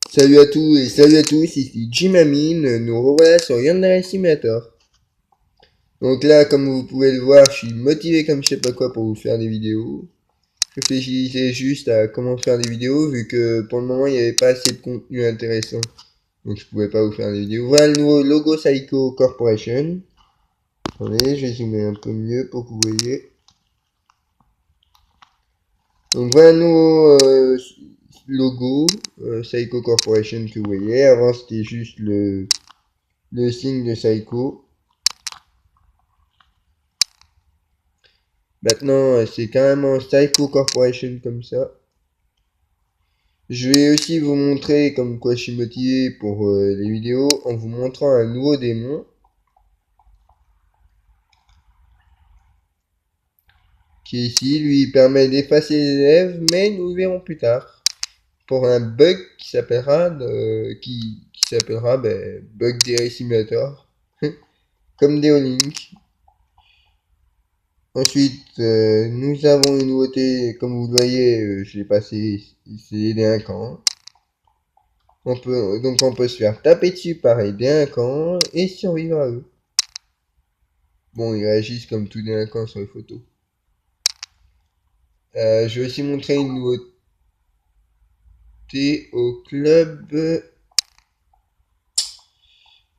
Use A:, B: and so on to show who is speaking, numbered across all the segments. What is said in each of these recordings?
A: Salut à tous et salut à tous, ici Jim Amine, nous revoilà sur Yandere Simulator. Donc là, comme vous pouvez le voir, je suis motivé comme je sais pas quoi pour vous faire des vidéos. Je réfléchissais juste à comment faire des vidéos vu que pour le moment il n'y avait pas assez de contenu intéressant. Donc je pouvais pas vous faire des vidéos. Voilà le nouveau logo Psycho Corporation. Attendez, je vais zoomer un peu mieux pour que vous voyez. Donc voilà le nouveau logo Psycho Corporation que vous voyez. Avant c'était juste le signe de Psycho. Maintenant, c'est carrément Psycho Corporation comme ça. Je vais aussi vous montrer comme quoi je suis motivé pour les vidéos en vous montrant un nouveau démon qui est ici. Lui, il permet d'effacer les élèves, mais nous verrons plus tard. Pour un bug qui s'appellera Bug Dairy Simulator. Comme Deolink. Ensuite, nous avons une nouveauté, comme vous le voyez, je l'ai passé, c'est les délinquants. Donc on peut se faire taper dessus par les délinquants et survivre à eux. Bon, ils réagissent comme tout délinquant sur les photos. Je vais aussi montrer une nouveauté au club.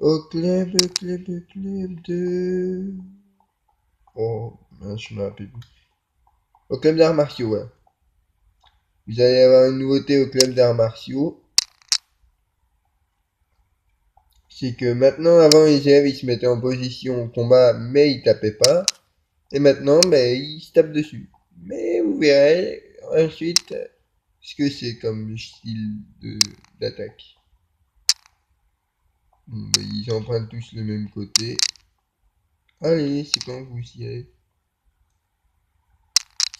A: Au club de... Oh, mince, je me rappelle plus. Au club d'arts martiaux, ouais. Vous allez avoir une nouveauté au club d'arts martiaux. C'est que maintenant, avant, les élèves, ils se mettaient en position au combat, mais ils tapaient pas. Et maintenant, ben, ils se tapent dessus. Mais vous verrez ensuite ce que c'est comme style d'attaque. Bon, ben, ils empruntent tous le même côté. Allez, c'est quand que vous y allez.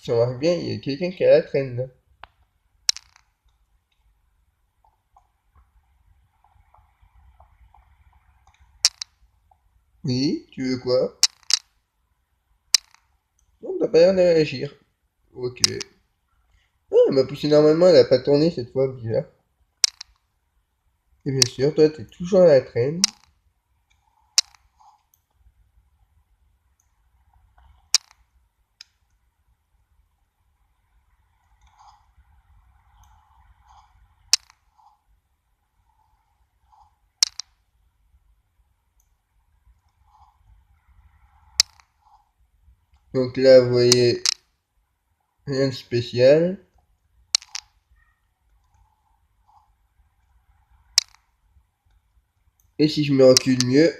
A: Ça marche bien, il y a quelqu'un qui a la traîne là. Oui, tu veux quoi? Non, t'as pas l'air de réagir. Ok. Ah, elle m'a poussé normalement, elle a pas tourné cette fois, bizarre. Et bien sûr, toi, t'es toujours à la traîne. Donc là, vous voyez, rien de spécial. Et si je me recule mieux,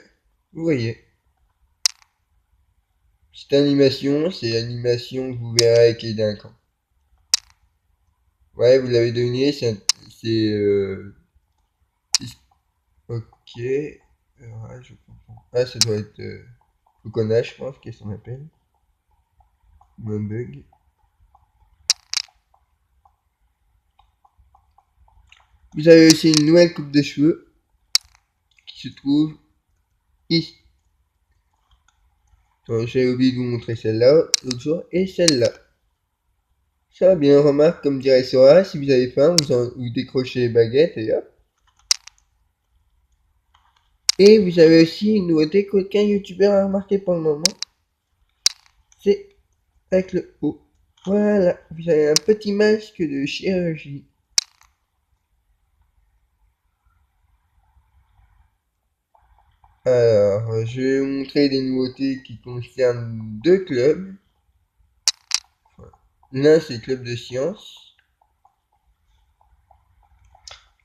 A: vous voyez. Cette animation, c'est l'animation que vous verrez avec les délinquants. Ouais, vous l'avez deviné, c'est ok. Ouais, je comprends. Ah, ça doit être Fukona, je pense, qu'elle s'en appelle. Ou un bug. Vous avez aussi une nouvelle coupe de cheveux qui se trouve ici. J'ai oublié de vous montrer celle-là l'autre jour et celle-là. Ça va bien, remarque, comme dirait Sora, si vous avez faim, vous décrochez les baguettes et hop. Et vous avez aussi une nouveauté qu'aucun youtubeur a remarqué pour le moment. C'est avec le haut. Voilà, vous avez un petit masque de chirurgie. Alors, je vais vous montrer des nouveautés qui concernent deux clubs. L'un, c'est le club de sciences.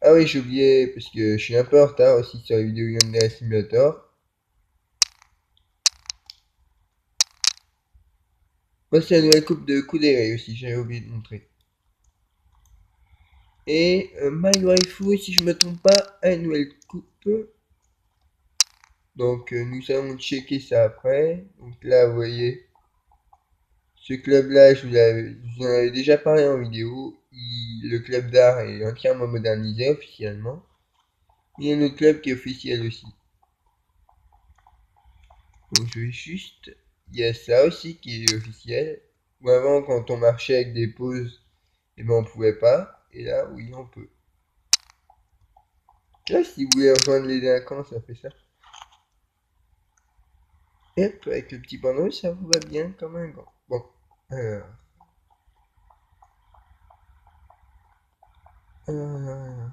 A: Ah oui, j'ai oublié, parce que je suis un peu en retard aussi sur les vidéos Yandere Simulator. Voici la nouvelle coupe de Kudere aussi, j'avais oublié de montrer. Et My Waifu, si je me trompe pas, a une nouvelle coupe. Donc nous allons checker ça après. Donc là, vous voyez, ce club-là, je vous en avais déjà parlé en vidéo. Le club d'art est entièrement modernisé officiellement. Il y a un autre club qui est officiel aussi. Donc je vais juste... Il y a ça aussi qui est officiel. Ou avant, quand on marchait avec des pauses, eh ben on pouvait pas. Et là, oui, on peut. Là, si vous voulez rejoindre les délinquants, ça fait ça. Et hop, avec le petit panneau, ça vous va bien comme un gant. Bon, alors. euh,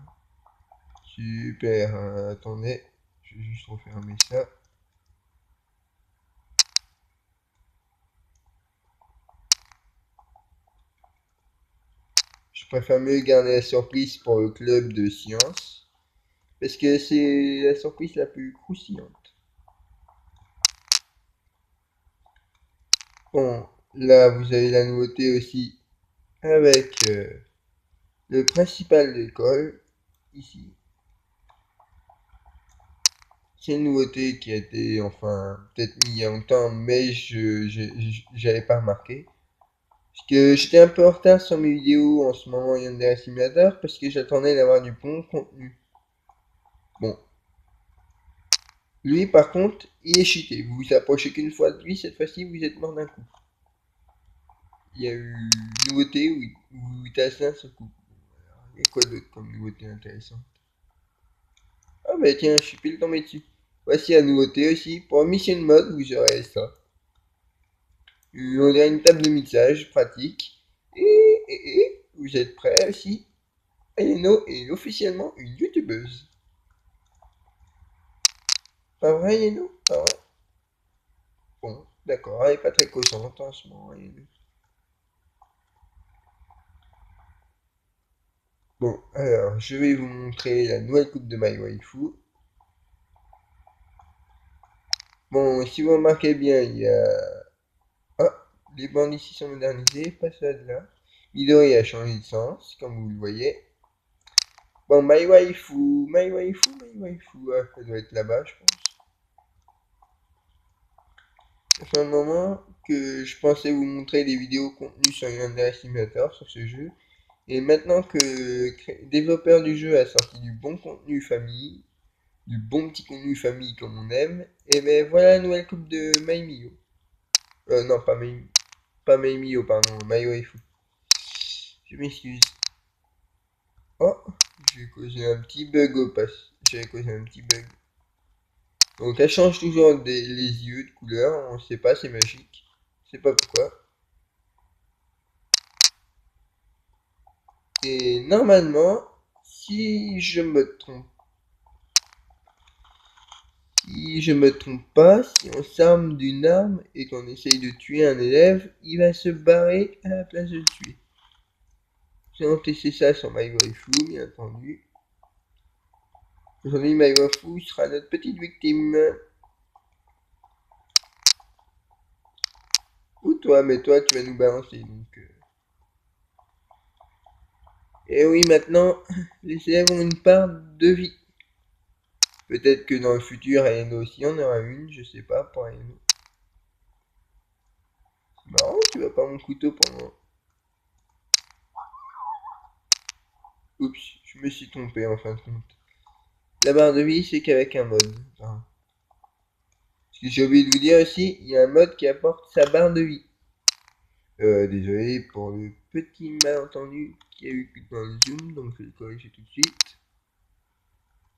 A: super, attendez, je vais juste refermer ça. Je préfère mieux garder la surprise pour le club de science, parce que c'est la surprise la plus croustillante. Bon, là, vous avez la nouveauté aussi avec le principal de l'école, ici. C'est une nouveauté qui a été, enfin, peut-être mis il y a longtemps, mais j'avais pas remarqué. Parce que j'étais un peu en retard sur mes vidéos en ce moment Yandere Simulator, parce que j'attendais d'avoir du bon contenu. Bon. Lui, par contre, il est cheaté. Vous vous approchez qu'une fois de lui, cette fois-ci, vous êtes mort d'un coup. Il y a eu une nouveauté où il tasse d'un seul coup. Alors, il y a quoi d'autre comme nouveauté intéressante? Ah bah tiens, je suis pile tombé dessus. Voici la nouveauté aussi. Pour Mission Mode, vous aurez ça. On dirait une table de mixage pratique. Et vous êtes prêts aussi? Ayano est officiellement une youtubeuse. Pas vrai, Ayano? Pas vrai? Bon, d'accord, elle est pas très causante en ce moment, Ayano. Bon, alors, je vais vous montrer la nouvelle coupe de My Waifu. Bon, si vous remarquez bien, il y a... Ah, les bandes ici sont modernisées, pas celle-là. Midori a changé de sens, comme vous le voyez. Bon, My Waifu, ah, ça doit être là-bas, je pense. Ça fait un moment que je pensais vous montrer des vidéos contenues sur Yandere Simulator, sur ce jeu. Et maintenant que le développeur du jeu a sorti du bon contenu famille, du bon petit contenu famille comme on aime, et ben voilà la nouvelle coupe de Maimio. Non, pas Maimio, pardon, My Waifu. Je m'excuse. Oh, j'ai causé un petit bug au pass. J'ai causé un petit bug. Donc elle change toujours les yeux de couleur, on sait pas, c'est magique. Je sais pas pourquoi. Et normalement, si je me trompe pas, si on s'arme d'une arme et qu'on essaye de tuer un élève, il va se barrer à la place de le tuer. J'ai testé ça sur My Waifu, bien entendu. Aujourd'hui, My Waifu sera notre petite victime. Ou toi, mais toi, tu vas nous balancer, donc... Et oui, maintenant, les élèves ont une part de vie. Peut-être que dans le futur, Ayano aussi en aura une, je sais pas, pour Ayano. C'est marrant, tu vas pas mon couteau pendant... Oups, je me suis trompé en fin de compte. La barre de vie, c'est qu'avec un mode. Enfin, ce que j'ai oublié de vous dire aussi, il y a un mode qui apporte sa barre de vie. Désolé pour le petit malentendu qu'il y a eu dans le zoom, donc je vais le corriger tout de suite.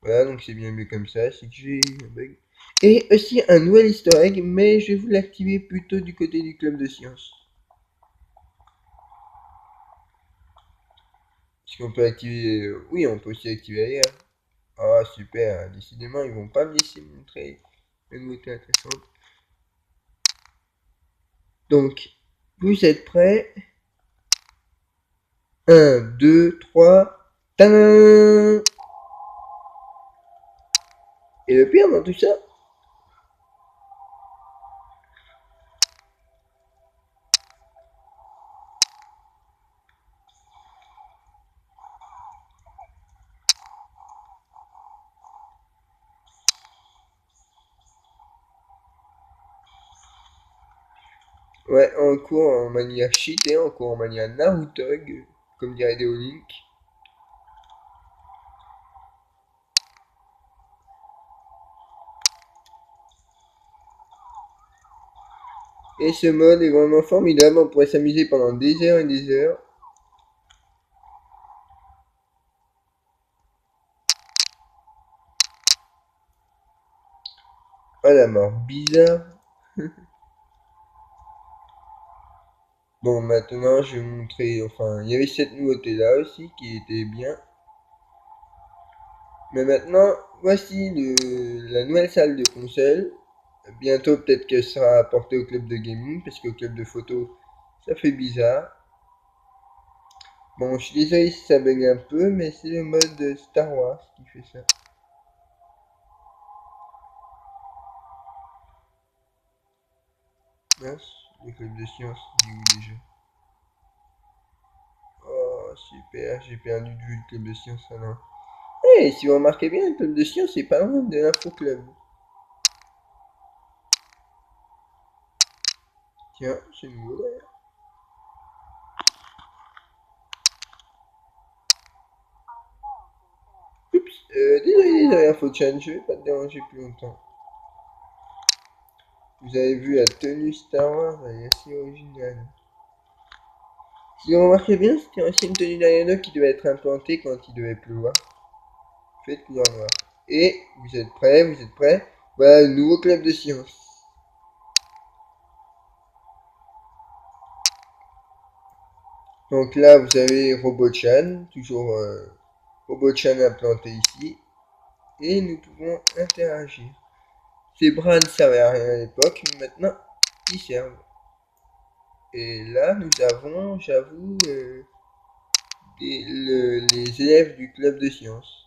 A: Voilà, donc c'est bien mieux comme ça, c'est que j'ai un bug. Et aussi un nouvel easter egg, mais je vais vous l'activer plutôt du côté du club de science. Est-ce qu'on peut activer... oui, on peut aussi activer ailleurs. Ah, super, décidément, ils vont pas me laisser montrer une nouveauté intéressante. Donc, vous êtes prêts? 1, 2, 3, tadam! Et le pire dans tout ça, ouais, en cours en manière cheatée, en cours en manière Naruto, comme dirait Deolink. Et ce mode est vraiment formidable, on pourrait s'amuser pendant des heures et des heures. Oh la mort bizarre. Bon, maintenant je vais vous montrer, enfin, il y avait cette nouveauté là aussi qui était bien. Mais maintenant, voici la nouvelle salle de console. Bientôt, peut-être qu'elle sera apportée au club de gaming, parce qu'au club de photo, ça fait bizarre. Bon, je suis désolé si ça bug un peu, mais c'est le mode Star Wars qui fait ça. Mince, le club de science, il est où déjà? Oh, super, j'ai perdu de vue le club de science, alors. Eh, si vous remarquez bien, le club de science, c'est pas loin de l'info club. Tiens, c'est nouveau d'ailleurs. Oups, désolé, InfoChan, je vais pas te déranger plus longtemps. Vous avez vu la tenue Star Wars, elle est assez originale. Si vous remarquez bien, c'était aussi une tenue d'Ariana qui devait être implantée quand il devait pleuvoir. Faites couleur noire. Et vous êtes prêts, vous êtes prêts. Voilà le nouveau club de science. Donc là, vous avez Robochan, toujours Robochan implanté ici. Et nous pouvons interagir. Ces bras ne servaient à rien à l'époque, mais maintenant, ils servent. Et là, nous avons, j'avoue, les élèves du club de sciences.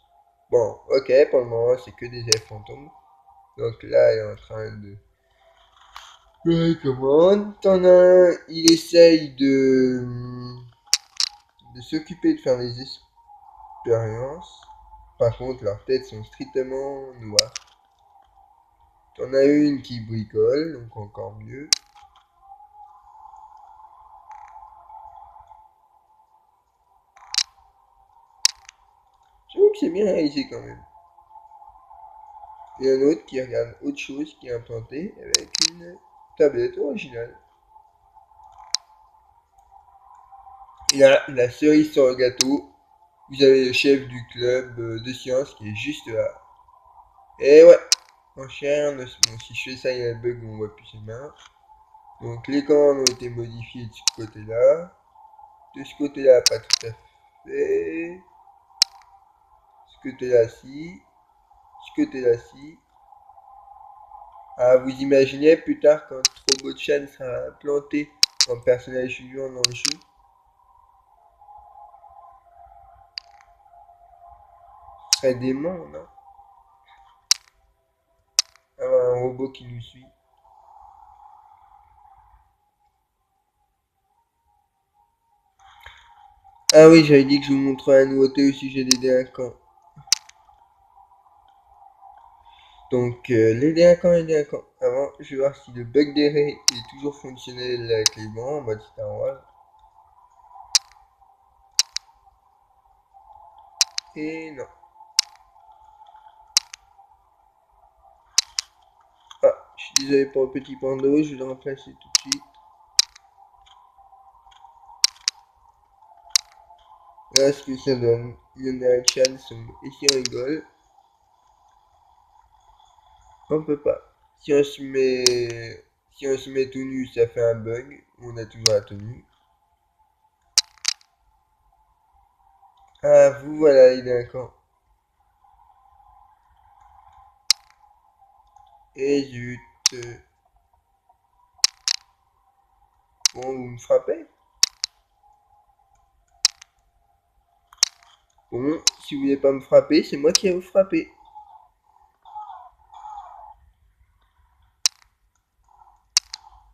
A: Bon, ok, pour le moment, c'est que des élèves fantômes. Donc là, il est en train de... Comment? T'en as un, il essaye de s'occuper de faire des expériences. Par contre, leurs têtes sont strictement noires. T'en as une qui bricole, donc encore mieux. J'avoue que c'est bien réalisé quand même. Et un autre qui regarde autre chose qui est implanté avec une tablette originale. Et là, la cerise sur le gâteau, vous avez le chef du club de sciences qui est juste là. Et ouais, mon cher, bon, si je fais ça, il y a un bug où on voit plus ses mains. Donc les commandes ont été modifiées de ce côté-là. De ce côté-là, pas tout à fait. Ce côté-là, si. Ce côté-là, si. Ah, vous imaginez plus tard quand Robotchan sera implanté en personnage suivant dans le jeu. Ce serait dément, non? Avoir un robot qui nous suit. Ah oui, j'avais dit que je vous montrerais la nouveauté au sujet des délinquants. Donc, les délinquants. Avant, je vais voir si le bug des raies est toujours fonctionnel avec les bancs en mode Star Wars. Et non. Ah, je suis désolé pour le petit pando, je vais le remplacer tout de suite. Là, ce que ça donne, Lionel et Chan sont ici rigole. On peut pas. Si on se met tout nu, ça fait un bug. On a toujours la tenue. Ah, vous voilà les délinquants. Et zut. Bon, vous me frappez? Bon, si vous voulez pas me frapper, c'est moi qui vais vous frapper.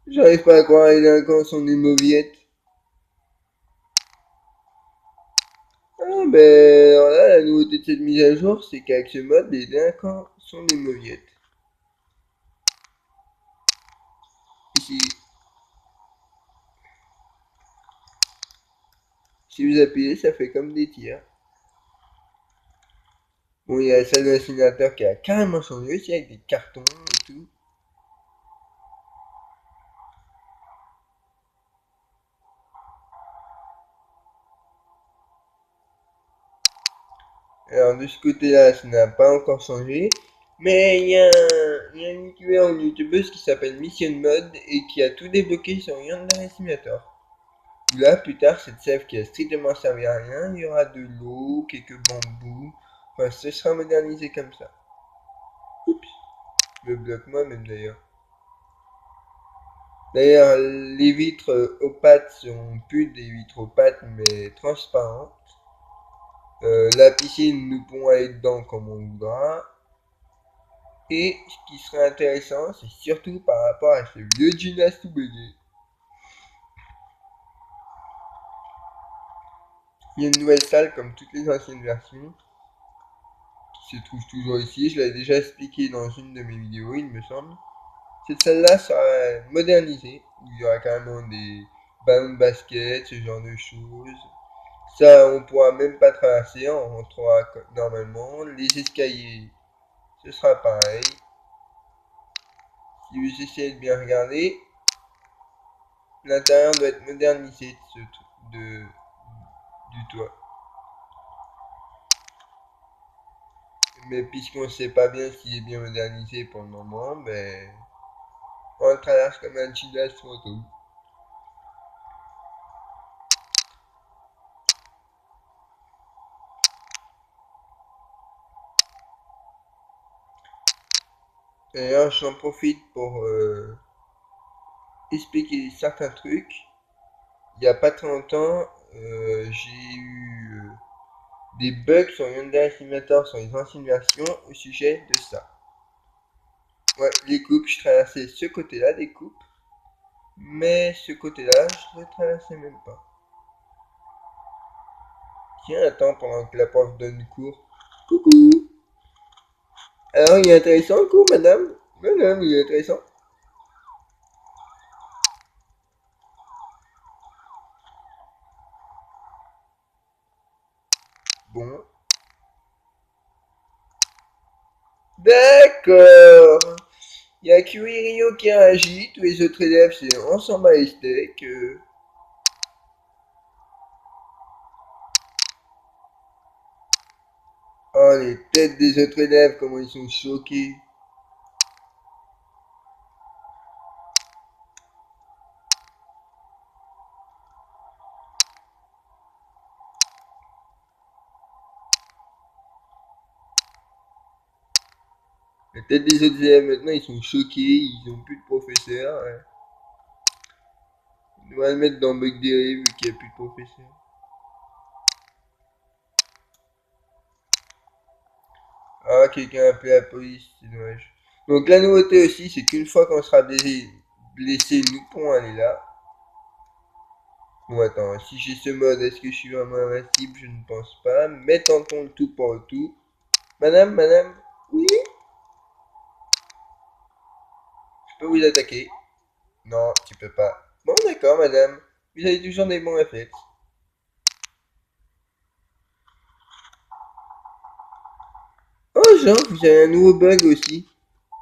A: J'arrive pas à croire les délinquants sont des mauviettes. Ah ben, alors là, la nouveauté de cette mise à jour, c'est qu'avec ce mode, les délinquants sont des mauviettes. Ici, si vous appuyez, ça fait comme des tirs. Bon, il y a la salle de l'incinérateur qui a carrément changé aussi avec des cartons et tout. Alors de ce côté-là, ça n'a pas encore changé. Mais il y a une youtubeur ou une youtubeuse qui s'appelle Mission Mode et qui a tout débloqué sur Yandere Simulator. Là, plus tard, cette sève qui a strictement servi à rien, il y aura de l'eau, quelques bambous, enfin, ce sera modernisé comme ça. Oups, je me bloque moi-même d'ailleurs. D'ailleurs, les vitres opaques seront plus des vitres opaques mais transparentes. La piscine, nous pourrons aller dedans comme on voudra. Et ce qui serait intéressant, c'est surtout par rapport à ce vieux gymnase tout bugué. Il y a une nouvelle salle comme toutes les anciennes versions qui se trouve toujours ici. Je l'avais déjà expliqué dans une de mes vidéos, il me semble. Cette salle-là sera modernisée. Il y aura carrément des ballons de basket, ce genre de choses. Ça, on pourra même pas traverser, on rentrera normalement. Les escaliers, ce sera pareil. Si vous essayez de bien regarder, l'intérieur doit être modernisé du toit. Mais puisqu'on ne sait pas bien s'il est bien modernisé pour le moment, ben, on le traverse comme un gymnase fantôme. D'ailleurs, j'en profite pour expliquer certains trucs. Il n'y a pas très longtemps, j'ai eu des bugs sur Hyundai Simulator sur les anciennes versions au sujet de ça. Ouais, les coupes, je traversais ce côté-là des coupes, mais ce côté-là, je ne traversais même pas. Tiens, attends, pendant que la prof donne cours. Coucou. Alors, il est intéressant le cours, madame? Madame, il est intéressant. Bon. D'accord. Il y a Kiwirio qui réagit, tous les autres élèves, c'est ensemble à les steaks. Oh, les têtes des autres élèves, comment ils sont choqués. La tête des autres élèves, maintenant, ils sont choqués, ils ont plus de professeur. Ouais. On va le mettre dans Bug Derry vu qu'il n'y a plus de professeur. Ah, quelqu'un a appelé la police, c'est dommage. Donc la nouveauté aussi, c'est qu'une fois qu'on sera blessé, nous pourrons aller là. Bon, attends, si j'ai ce mode, est-ce que je suis vraiment invincible? Je ne pense pas. Mais tentons le tout pour le tout. Madame, madame, oui? Je peux vous attaquer? Non, tu peux pas. Bon, d'accord, madame. Vous avez toujours des bons réflexes. Oh, Jean, vous avez un nouveau bug aussi.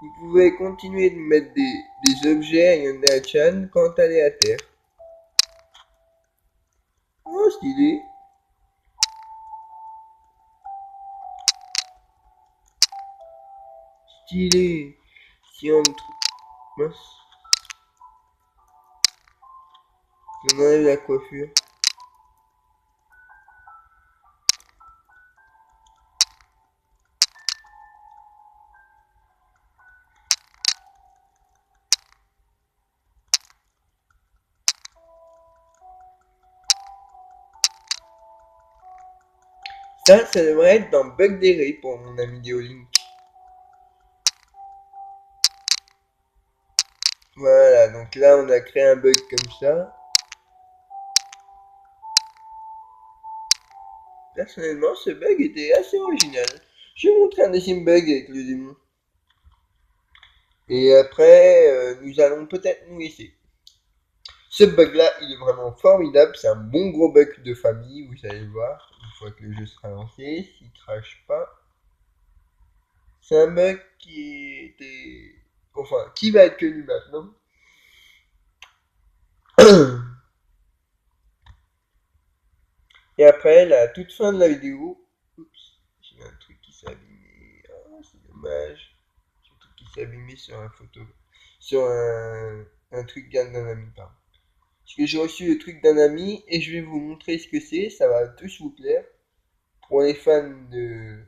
A: Vous pouvez continuer de mettre des objets à Yandere-chan quand elle est à terre. Oh, stylé. Stylé. Si on mince, on enlève la coiffure. Ça devrait être dans Bug Derry pour mon ami Deolink. Voilà, donc là on a créé un bug comme ça. Personnellement, ce bug était assez original. Je vais vous montrer un deuxième bug avec le démon. Et après, nous allons peut-être nous laisser. Ce bug-là, il est vraiment formidable. C'est un bon gros bug de famille, vous allez voir, une fois que le jeu sera lancé, s'il crache pas. C'est un bug qui était... Enfin, qui va être connu maintenant. Et après, la toute fin de la vidéo... Oups, j'ai un truc qui s'est abîmé. Oh, c'est dommage. qui s'abîmait sur un photo, sur un truc d'un ami, pardon. Parce que j'ai reçu le truc d'un ami et je vais vous montrer ce que c'est, ça va tous vous plaire. Pour les fans de,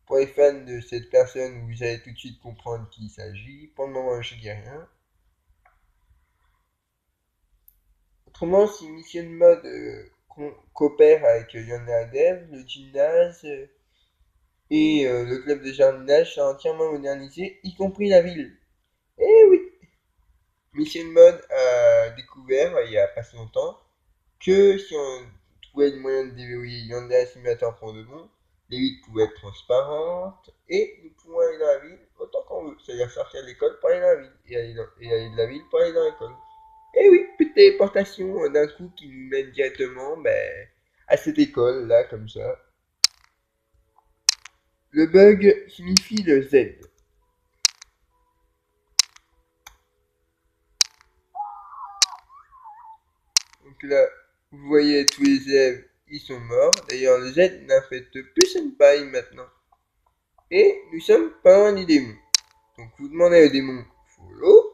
A: pour les fans de cette personne, vous allez tout de suite comprendre qui il s'agit. Pour le moment, je dis rien. Autrement, si Mission Mode coopère avec Yandere Dev, le gymnase et le club de jardinage sont entièrement modernisés, y compris la ville. Eh oui! Mission Mode a découvert, il y a pas si longtemps, que si on trouvait le moyen de déverrouiller Yandere Simulator pour de bon, les villes pouvaient être transparentes et nous pouvons aller dans la ville autant qu'on veut. C'est-à-dire sortir de l'école pour aller dans la ville et aller de la ville pour aller dans l'école. Et oui, petite téléportation d'un coup qui nous mène directement à cette école là, comme ça. Le bug signifie le Z. Donc là, vous voyez tous les élèves, ils sont morts. D'ailleurs, le Z n'affecte plus Senpai maintenant. Et nous sommes pas loin du démon. Donc vous demandez au démon follow.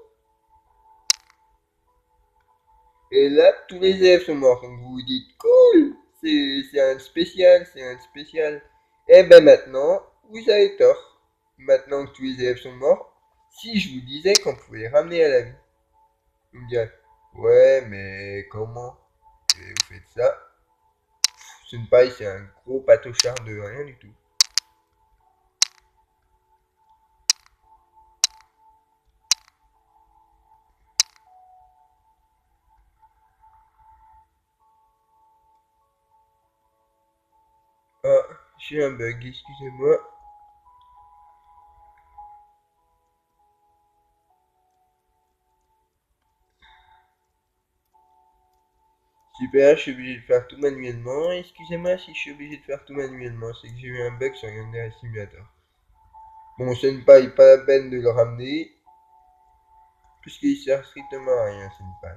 A: Et là, tous les élèves sont morts. Donc vous vous dites cool, c'est un spécial, c'est un spécial. Et ben maintenant, vous avez tort. Maintenant que tous les élèves sont morts, si je vous disais qu'on pouvait les ramener à la vie, vous me direz ouais, mais comment? Et vous faites ça. Senpai, c'est un gros patochard de rien du tout. Ah, j'ai un bug, excusez-moi. Super, je suis obligé de faire tout manuellement. Excusez-moi si je suis obligé de faire tout manuellement, c'est que j'ai eu un bug sur Yandere Simulator. Bon, Senpai, pas la peine de le ramener, puisqu'il sert strictement à rien, Senpai.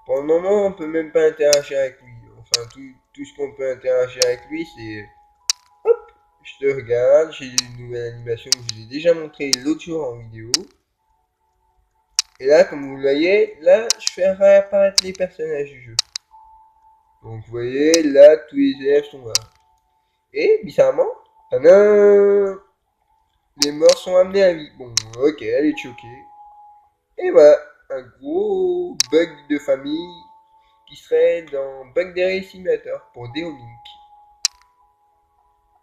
A: Pour le moment, on peut même pas interagir avec lui. Enfin, tout ce qu'on peut interagir avec lui, c'est hop, je te regarde, j'ai une nouvelle animation que je vous ai déjà montré l'autre jour en vidéo. Et là, comme vous le voyez, là, je fais réapparaître les personnages du jeu. Donc, vous voyez, là, tous les élèves sont là. Et, bizarrement, tadam, les morts sont amenés à vie. Bon, ok, elle est choquée. Et voilà, un gros bug de famille qui serait dans Bugberry Simulator pour Deolink.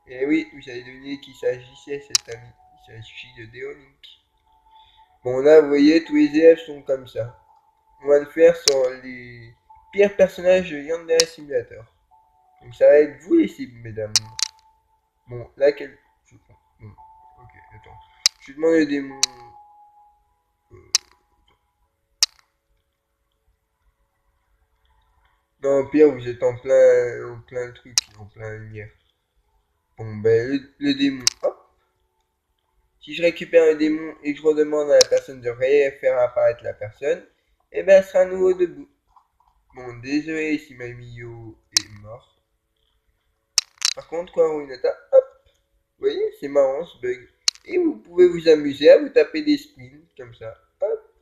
A: Et oui, vous avez deviné qu'il s'agissait cet ami. Il s'agit de Deolink. Bon, là, vous voyez, tous les élèves sont comme ça. On va le faire sur les pires personnages de Yandere Simulator. Donc ça va être vous les cibles, mesdames. Bon, là, bon, ok, attends. Je vais demander des démon. Non, pire, vous êtes en plein truc, en plein lumière. Bon, ben, le démon, hop. Si je récupère un démon et que je redemande à la personne de faire apparaître la personne, eh ben, elle sera à nouveau debout. Bon, désolé si Mamio est mort. Par contre, quoi, Ruinata, hop. Vous voyez, c'est marrant ce bug. Et vous pouvez vous amuser à vous taper des spins, comme ça. Hop.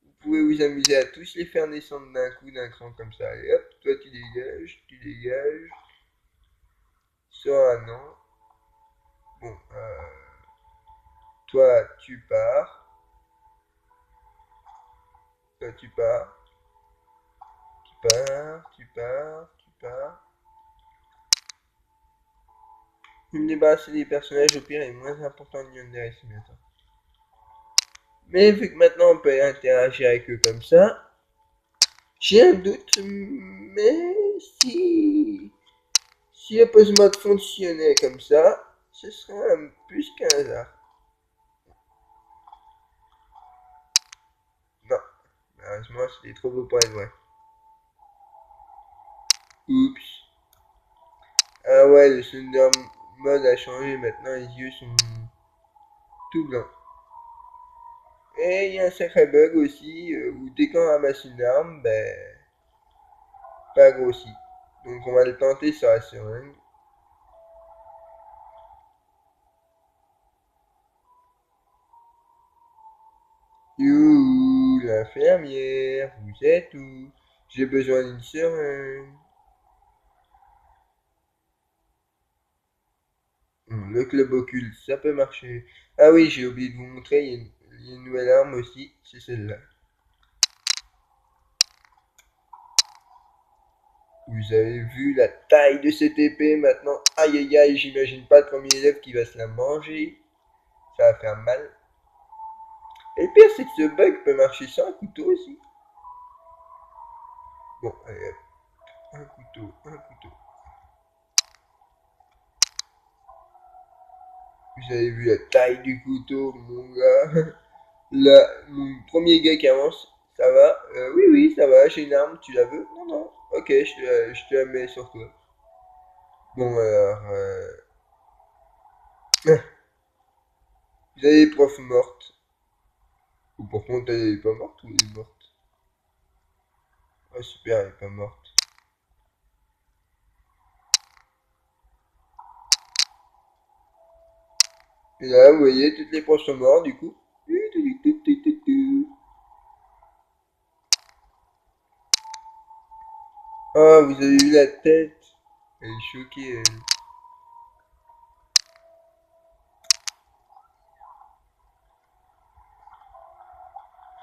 A: Vous pouvez vous amuser à tous les faire descendre d'un coup, d'un cran, comme ça. Et hop, toi tu dégages, tu dégages. Ça, non. Bon, toi, tu pars. Toi, tu pars. Tu pars, tu pars, tu pars. Me débarrasser des personnages au pire est moins important que Yandere Simulator. Mais vu que maintenant on peut interagir avec eux comme ça, j'ai un doute, mais si le pose mode fonctionnait comme ça, ce serait un plus qu'un hasard. Non, malheureusement c'était trop beau pour être vrai. Oups. Ah ouais, le Slender mode a changé, maintenant les yeux sont tout blancs. Et il y a un sacré bug aussi, où dès qu'on ramasse une arme, pas grossi. Donc on va le tenter sur la seringue. l'infirmière, vous êtes où? J'ai besoin d'une seringue. Le club occulte, ça peut marcher. Ah oui, j'ai oublié de vous montrer, il y a une nouvelle arme aussi, c'est celle-là. Vous avez vu la taille de cette épée maintenant? Aïe aïe aïe, j'imagine pas le premier élève qui va se la manger. Ça va faire mal. Et le pire, c'est que ce bug peut marcher sans un couteau aussi. Bon, allez hop. Un couteau, un couteau. Vous avez vu la taille du couteau, mon gars. Là, mon premier gars qui avance, ça va? Oui, oui, ça va, j'ai une arme, tu la veux? Non, non. Ok, je te la mets sur toi. Bon, alors, vous avez les profs mortes. Ou par contre, elle est pas morte ou elle est morte? Ah, super, elle est pas morte. Et là, vous voyez, toutes les profs sont mortes, du coup. Ah, vous avez vu la tête? Elle est choquée, elle.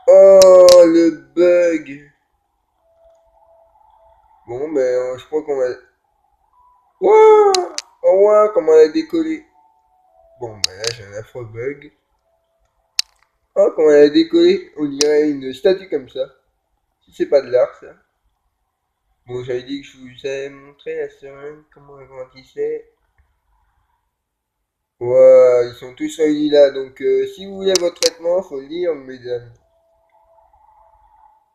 A: Oh, le bug! Bon, ben, je crois qu'on va... Wouah! Oh, ouais, comment elle a décollé? Bon, ben là, j'ai un affreux bug. Oh, comment elle a décollé? On dirait une statue comme ça. Si c'est pas de l'art, ça. Bon, j'avais dit que je vous avais montré la seringue, comment elle grandissait. Ouais, ils sont tous réunis là, donc si vous voulez votre traitement, faut le lire, mesdames.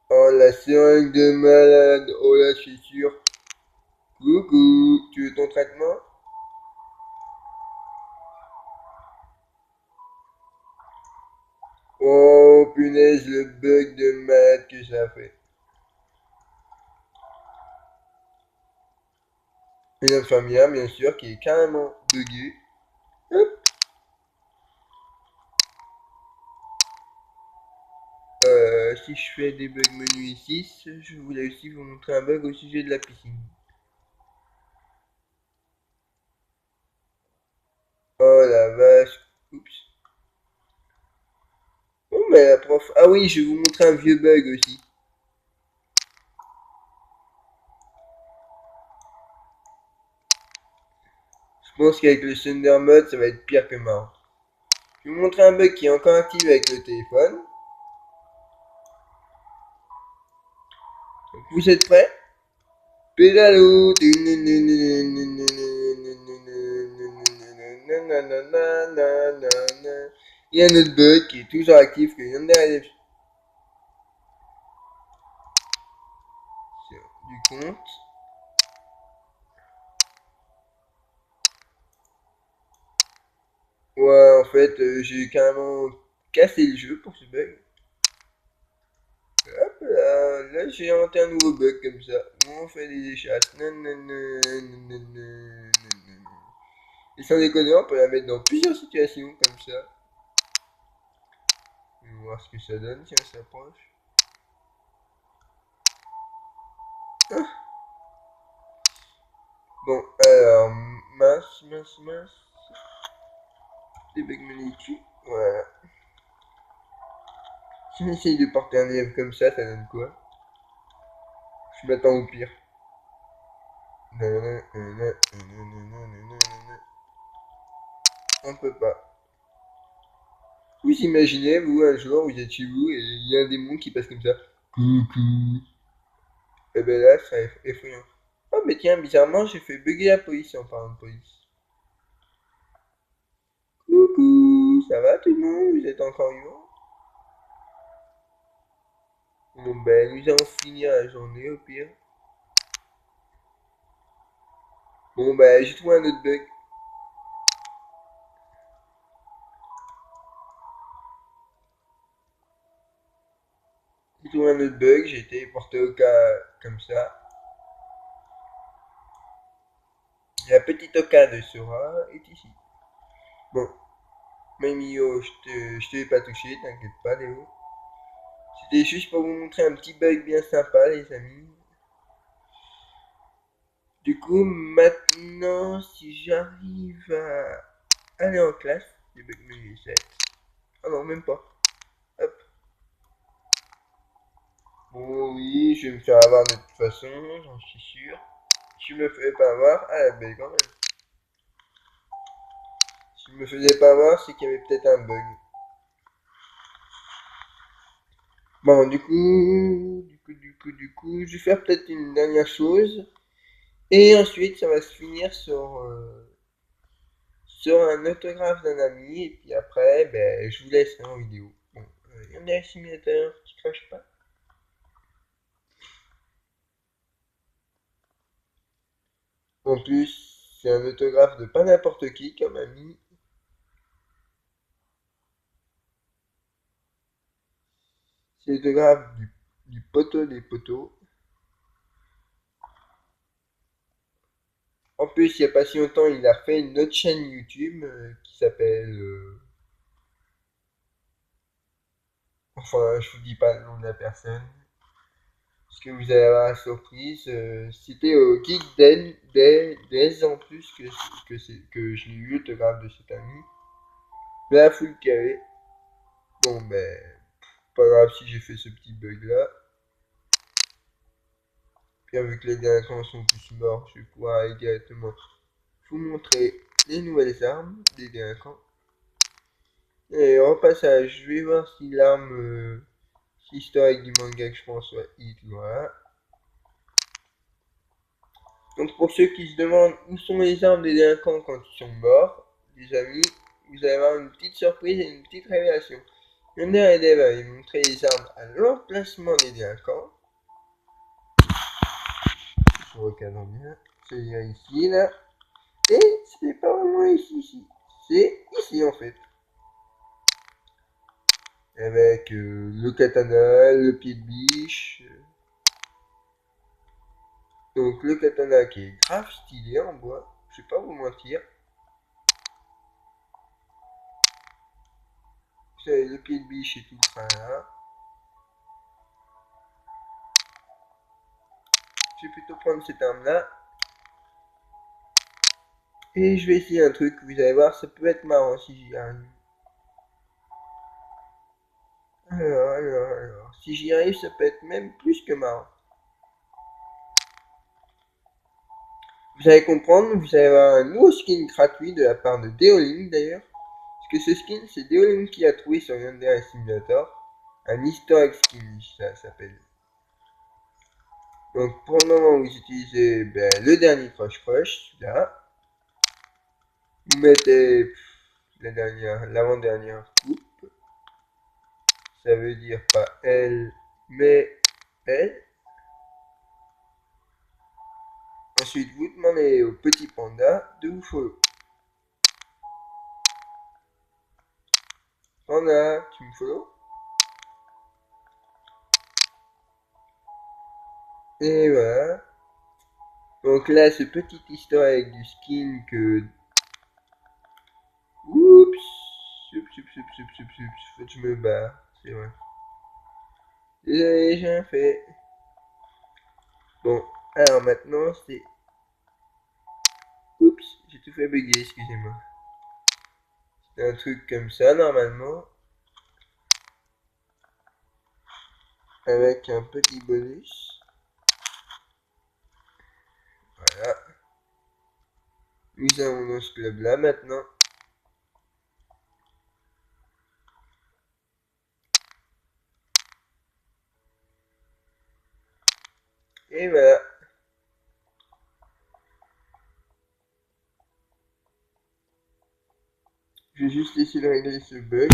A: Oh, la seringue de malade. Oh là, je suis sûr. Coucou, tu veux ton traitement? Oh, punaise, le bug de malade que ça fait. Une infirmière, bien sûr, qui est carrément buggée. Hop. Si je fais des bugs menu ici, je voulais aussi vous montrer un bug au sujet de la piscine. Oh la vache. Oups. Oh, mais la prof. Ah oui, je vais vous montrer un vieux bug aussi. Je pense qu'avec le Thunder Mode, ça va être pire que mort. Je vais vous montrer un bug qui est encore actif avec le téléphone. Donc, vous êtes prêts? Pédalo. Il y a un autre bug qui est toujours actif que vient de derrière du compte. Ouais, en fait, j'ai carrément cassé le jeu pour ce bug. Hop là, j'ai inventé un nouveau bug comme ça. On fait des échasses. Et sans déconner, on peut la mettre dans plusieurs situations comme ça. On va voir ce que ça donne si on s'approche. Bon, alors, mince. Les bugs magnifiques. Voilà. Si on essaye de porter un élève comme ça donne quoi? Je m'attends au pire. On peut pas. Vous imaginez, vous, un jour, vous êtes chez vous et il y a un démon qui passe comme ça. Coucou. Et ben là, ça serait effrayant. Oh, mais tiens, bizarrement, j'ai fait bugger la police en parlant de police. Coucou, ça va tout le monde? Vous êtes encore vivant? Bon, ben, nous allons finir la journée au pire. Bon, ben, j'ai trouvé un autre bug. J'ai trouvé un autre bug, j'ai été porté au cas comme ça. La petite oka de Sora est ici. Bon, Mamio, je te l'ai pas touché, t'inquiète pas, Léo. C'était juste pour vous montrer un petit bug bien sympa, les amis. Du coup, maintenant, si j'arrive à aller en classe, les bugs me reset. Ah non, même pas. Hop. Bon, oui, je vais me faire avoir de toute façon, j'en suis sûr. Si je me fais pas avoir, ah la belle quand même. Si je me faisais pas avoir, c'est qu'il y avait peut-être un bug. Bon, du coup, je vais faire peut-être une dernière chose. Et ensuite, ça va se finir sur un autographe d'un ami. Et puis après, ben, je vous laisse en vidéo. Bon, Yandere Simulator, tu craches pas. En plus, c'est un autographe de pas n'importe qui comme ami. C'est l'autographe du poteau des poteaux. En plus, il n'y a pas si longtemps, il a fait une autre chaîne YouTube qui s'appelle... enfin, je vous dis pas le nom de la personne. Parce que vous allez avoir la surprise. C'était au Geek Days en plus que je l'ai eu l'autographe de cet ami. La full carré. Bon, ben, pas grave si j'ai fait ce petit bug là. Puis vu que les délinquants sont tous morts, je vais pouvoir aller directement vous montrer les nouvelles armes des délinquants. Et en passage, je vais voir si l'arme historique du manga que je pense soit hit, voilà. Donc pour ceux qui se demandent où sont les armes des délinquants quand ils sont morts, les amis, vous allez avoir une petite surprise et une petite révélation. Yonder et Dave avaient montré les armes à l'emplacement des délinquants. Je regarde bien. C'est-à-dire ici, là. Et c'est pas vraiment ici. C'est ici en fait. Avec le katana, le pied de biche. Donc le katana qui est grave stylé en bois. Je vais pas vous mentir. Vous avez le pied de biche et tout le train là. Je vais plutôt prendre cette arme là. Et je vais essayer un truc, vous allez voir, ça peut être marrant si j'y arrive. Alors. Si j'y arrive, ça peut être même plus que marrant. Vous allez comprendre, vous allez avoir un nouveau skin gratuit de la part de Deolink d'ailleurs. Parce que ce skin, c'est Deolink qui a trouvé sur Yandere Simulator. Un historic skin, ça s'appelle. Donc pour le moment, vous utilisez le dernier Crush Crush, là. Vous mettez l'avant-dernière coupe. Ça veut dire pas elle, mais elle. Ensuite, vous demandez au petit panda de vous follow. Panda, tu me follow? Et voilà. Donc là, ce petit histoire avec du skin que... Oups. Faut que je me barre, c'est vrai. Désolé, j'ai rien fait. Bon, alors maintenant, c'est... Oups, j'ai tout fait bugger, excusez-moi. C'est un truc comme ça, normalement. Avec un petit bonus. Voilà. Nous avons dans ce club-là maintenant. Et voilà. Je vais juste essayer de régler ce bug.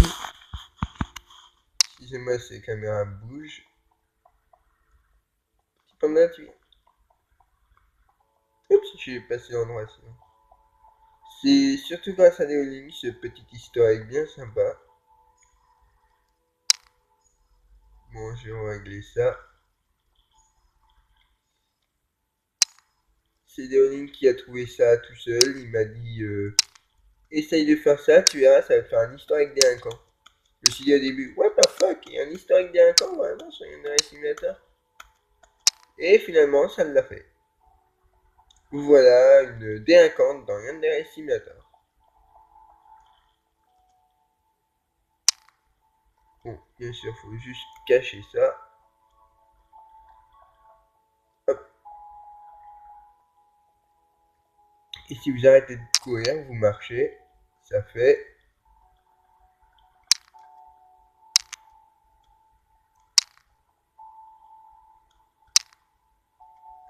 A: Excusez-moi, ces caméras bougent. Petit panda, tu viens. Oups, je suis passé l'endroit sinon. C'est surtout grâce à Neolink, ce petit historique bien sympa. Bon, je vais régler ça. C'est Neolink qui a trouvé ça tout seul. Il m'a dit essaye de faire ça, tu verras, ça va faire un historique délinquant. Je me suis dit au début, what the fuck, il y a un historique délinquant vraiment sur Yandere Simulator. Et finalement, ça l'a fait. Voilà une délinquante dans Yandere Simulator. Bon, bien sûr, faut juste cacher ça. Hop. Et si vous arrêtez de courir, vous marchez, ça fait...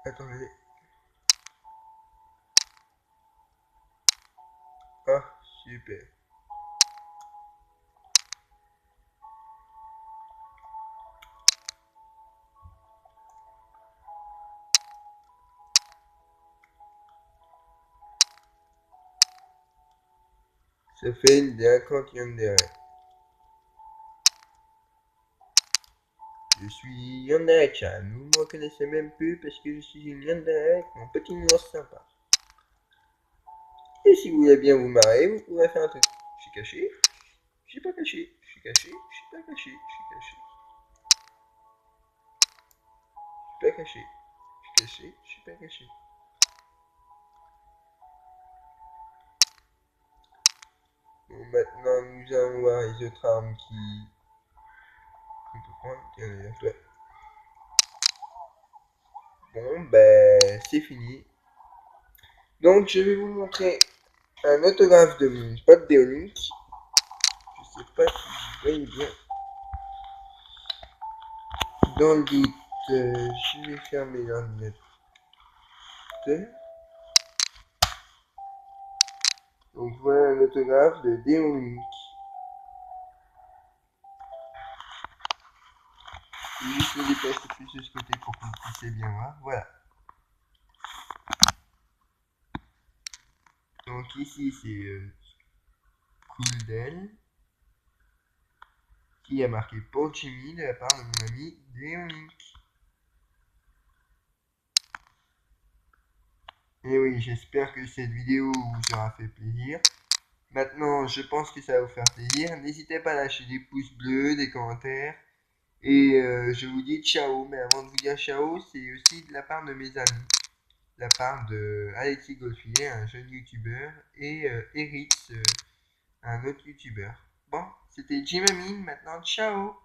A: Attendez. Ah, super. Ça fait une délinquante Yandere. Je suis Yandere-chan. Vous me reconnaissez même plus parce que je suis une Yandere avec mon petit nuance sympa. Et si vous voulez bien vous marrer, vous pourrez faire un truc. Je suis caché. Je suis pas caché. Je suis caché. Je suis pas caché. Je suis caché. Je suis pas caché. Je suis caché. Je suis pas caché. Bon, maintenant, nous allons voir les autres armes qu'on peut prendre. Tiens, d'ailleurs, toi. Bon, ben, c'est fini. Donc, je vais vous montrer un autographe de mon pote Déolink. Je sais pas si vous voyez bien. Dans le doute, je vais fermer l'ordinateur. Donc voilà un autographe de Déolink. Je vais juste le déplacer plus de ce côté pour que vous puissiez bien voir. Voilà. Donc ici c'est Cool d'elle qui a marqué pour Jimmy de la part de mon ami Déolink. Et oui, j'espère que cette vidéo vous aura fait plaisir. Maintenant, je pense que ça va vous faire plaisir. N'hésitez pas à lâcher des pouces bleus, des commentaires. Et je vous dis ciao. Mais avant de vous dire ciao, c'est aussi de la part de mes amis. De la part de Alexis Golfier, un jeune youtubeur, et Eritz, un autre youtubeur. Bon, c'était Jimmy. Maintenant, ciao.